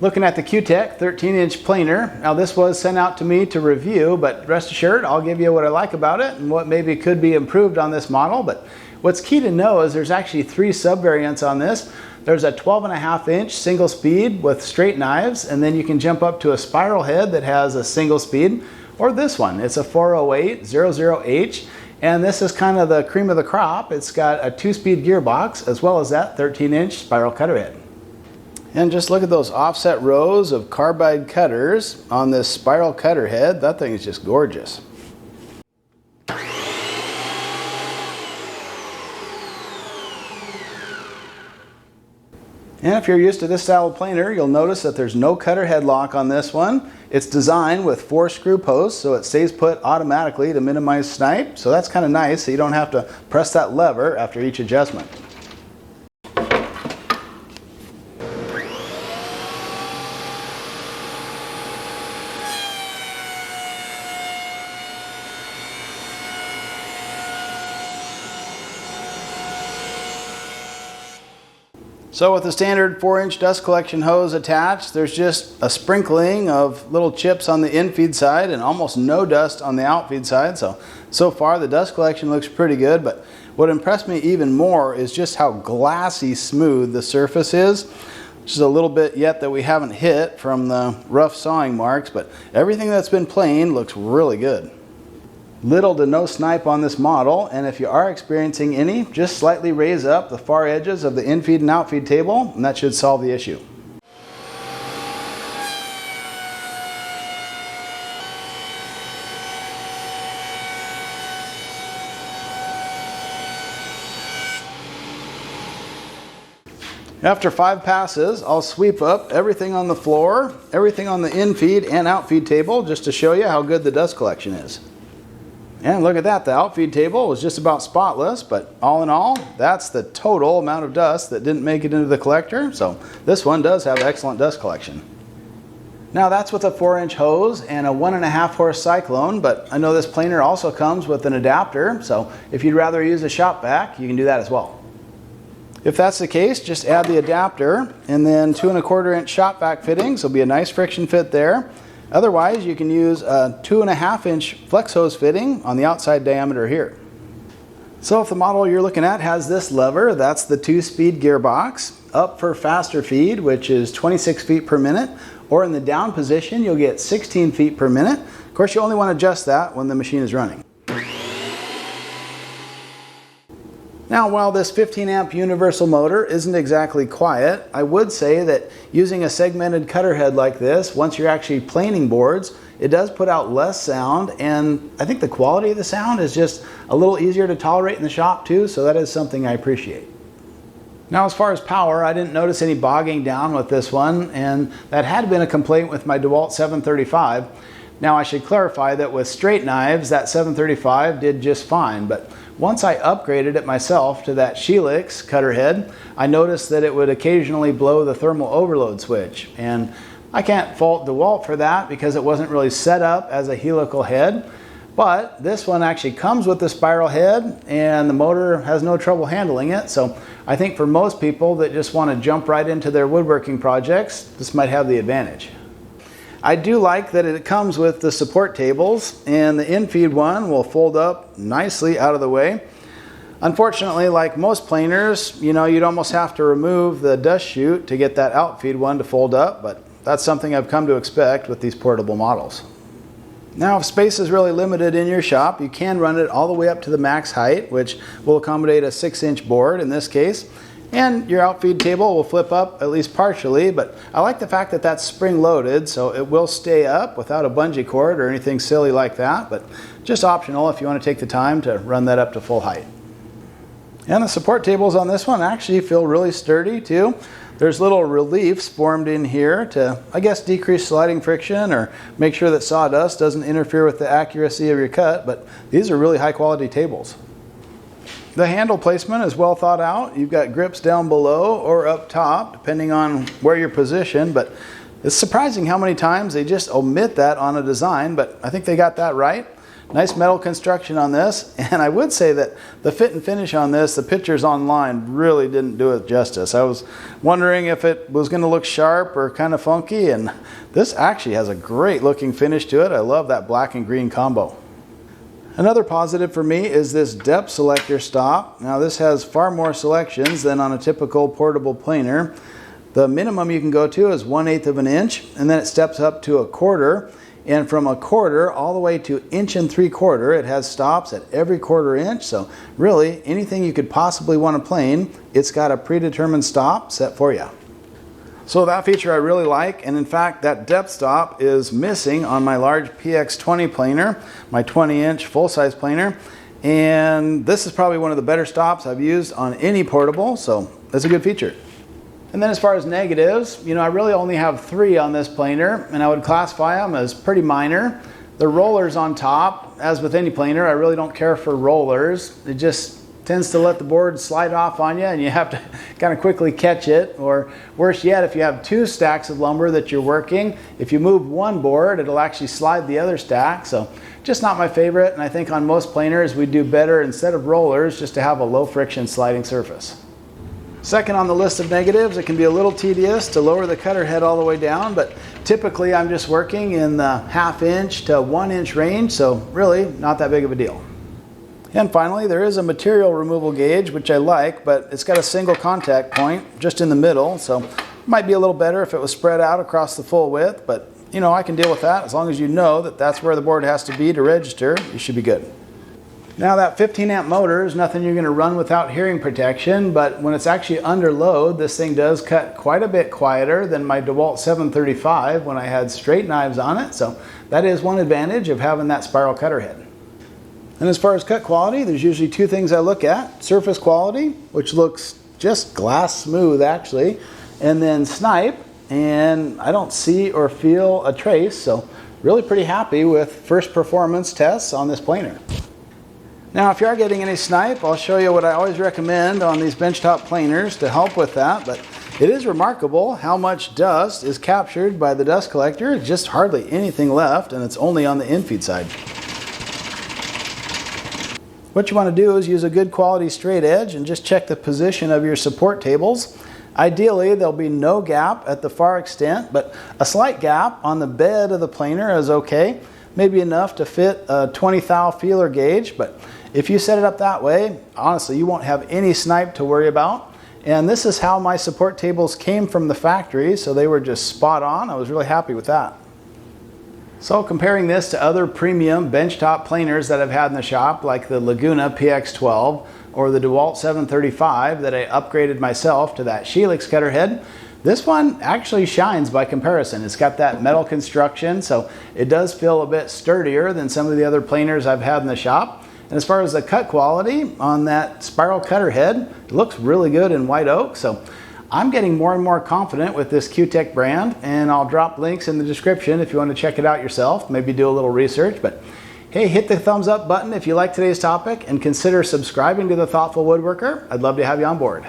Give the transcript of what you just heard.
Looking at the Cutech 13-inch planer. Now this was sent out to me to review, but rest assured I'll give you what I like about it and what maybe could be improved on this model. But what's key to know is there's actually 3 sub-variants on this. There's a 12.5-inch single speed with straight knives, and then you can jump up to a spiral head that has a single speed, or this one. It's a 40800H, and this is kind of the cream of the crop. It's got a 2-speed gearbox as well as that 13-inch spiral cutter head. And just look at those offset rows of carbide cutters on this spiral cutter head. That thing is just gorgeous. And if you're used to this style of planer, you'll notice that there's no cutter head lock on this one. It's designed with 4 screw posts, so it stays put automatically to minimize snipe. So that's kind of nice, so you don't have to press that lever after each adjustment. So with the standard 4-inch dust collection hose attached, there's just a sprinkling of little chips on the infeed side and almost no dust on the outfeed side. So far the dust collection looks pretty good, but what impressed me even more is just how glassy smooth the surface is. Just a little bit yet that we haven't hit from the rough sawing marks, but everything that's been planed looks really good. Little to no snipe on this model, and if you are experiencing any, just slightly raise up the far edges of the infeed and outfeed table, and that should solve the issue. After 5 passes, I'll sweep up everything on the floor, everything on the infeed and outfeed table, just to show you how good the dust collection is. And look at that, the outfeed table was just about spotless, but all in all, that's the total amount of dust that didn't make it into the collector. So this one does have excellent dust collection. Now that's with a 4-inch hose and a 1.5 horse cyclone, but I know this planer also comes with an adapter, so if you'd rather use a shop vac, you can do that as well. If that's the case, just add the adapter and then 2.25-inch shop vac fittings. There'll be a nice friction fit there. Otherwise, you can use a 2.5-inch flex hose fitting on the outside diameter here. So if the model you're looking at has this lever, that's the 2-speed gearbox. Up for faster feed, which is 26 feet per minute, or in the down position, you'll get 16 feet per minute. Of course, you only want to adjust that when the machine is running. Now, while this 15 amp universal motor isn't exactly quiet, I would say that using a segmented cutter head like this, once you're actually planing boards, it does put out less sound, and I think the quality of the sound is just a little easier to tolerate in the shop too, so that is something I appreciate. Now, as far as power, I didn't notice any bogging down with this one, and that had been a complaint with my DeWalt 735. Now, I should clarify that with straight knives, that 735 did just fine, but once I upgraded it myself to that Helix cutter head, I noticed that it would occasionally blow the thermal overload switch. And I can't fault DeWalt for that because it wasn't really set up as a helical head. But this one actually comes with the spiral head and the motor has no trouble handling it. So I think for most people that just want to jump right into their woodworking projects, this might have the advantage. I do like that it comes with the support tables, and the infeed one will fold up nicely out of the way. Unfortunately, like most planers, you'd almost have to remove the dust chute to get that outfeed one to fold up, but that's something I've come to expect with these portable models. Now, if space is really limited in your shop, you can run it all the way up to the max height, which will accommodate a 6-inch board in this case. And your outfeed table will flip up at least partially, but I like the fact that that's spring loaded, so it will stay up without a bungee cord or anything silly like that, but just optional if you want to take the time to run that up to full height. And the support tables on this one actually feel really sturdy too. There's little reliefs formed in here to, I guess, decrease sliding friction or make sure that sawdust doesn't interfere with the accuracy of your cut, but these are really high quality tables. The handle placement is well thought out. You've got grips down below or up top, depending on where you're positioned, but it's surprising how many times they just omit that on a design, but I think they got that right. Nice metal construction on this, and I would say that the fit and finish on this, the pictures online really didn't do it justice. I was wondering if it was going to look sharp or kind of funky, and this actually has a great looking finish to it. I love that black and green combo. Another positive for me is this depth selector stop. Now this has far more selections than on a typical portable planer. The minimum you can go to is 1/8 of an inch, and then it steps up to 1/4. And from 1/4 all the way to 1 3/4, it has stops at every 1/4 inch. So really, anything you could possibly want to plane, it's got a predetermined stop set for you. So that feature I really like, and in fact that depth stop is missing on my large PX20 planer, my 20-inch full-size planer. And this is probably one of the better stops I've used on any portable, so that's a good feature. And then as far as negatives, I really only have 3 on this planer, and I would classify them as pretty minor. The rollers on top, as with any planer, I really don't care for rollers. It just tends to let the board slide off on you, and you have to kind of quickly catch it. Or worse yet, if you have 2 stacks of lumber that you're working, if you move one board, it'll actually slide the other stack. So just not my favorite, and I think on most planers we do better, instead of rollers, just to have a low friction sliding surface. Second on the list of negatives, it can be a little tedious to lower the cutter head all the way down, but typically I'm just working in the 1/2 inch to 1 inch range, so really not that big of a deal. And finally, there is a material removal gauge, which I like, but it's got a single contact point just in the middle, so it might be a little better if it was spread out across the full width, but I can deal with that. As long as you know that that's where the board has to be to register, you should be good. Now that 15 amp motor is nothing you're going to run without hearing protection, but when it's actually under load, this thing does cut quite a bit quieter than my DeWalt 735 when I had straight knives on it, so that is one advantage of having that spiral cutter head. And as far as cut quality, there's usually 2 things I look at. Surface quality, which looks just glass smooth actually, and then snipe, and I don't see or feel a trace, so really pretty happy with first performance tests on this planer. Now if you are getting any snipe, I'll show you what I always recommend on these benchtop planers to help with that, but it is remarkable how much dust is captured by the dust collector. Just hardly anything left, and it's only on the infeed side. What you want to do is use a good quality straight edge and just check the position of your support tables. Ideally, there'll be no gap at the far extent, but a slight gap on the bed of the planer is okay. Maybe enough to fit a 20 thou feeler gauge, but if you set it up that way, honestly, you won't have any snipe to worry about. And this is how my support tables came from the factory, so they were just spot on. I was really happy with that. So comparing this to other premium benchtop planers that I've had in the shop, like the Laguna PX12 or the DeWalt 735 that I upgraded myself to that Helix cutter head, this one actually shines by comparison. It's got that metal construction, so it does feel a bit sturdier than some of the other planers I've had in the shop. And as far as the cut quality on that spiral cutter head, it looks really good in white oak. So I'm getting more and more confident with this Cutech brand, and I'll drop links in the description if you want to check it out yourself, maybe do a little research. But hey, hit the thumbs up button if you like today's topic, and consider subscribing to The Thoughtful Woodworker. I'd love to have you on board.